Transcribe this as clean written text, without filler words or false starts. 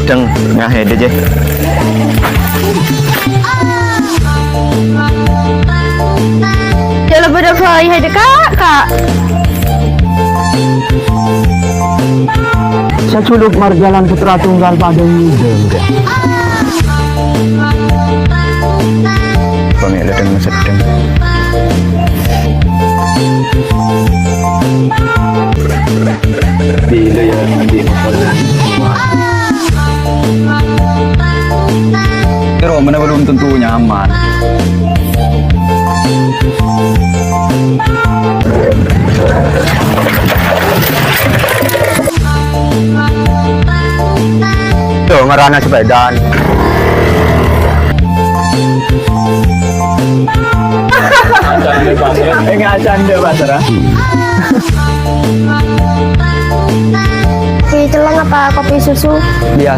sedang ngahed aja. Jalan pada fly hai dekat kak. Saculuk marjalan putra tunggal pada hidup. Pamela dan sedang. Bila ya nanti pero mana belum tentu nyaman. Tuh ngerana sepedaan. Ngacan deh pasar. Kopi telang apa kopi susu? Biasa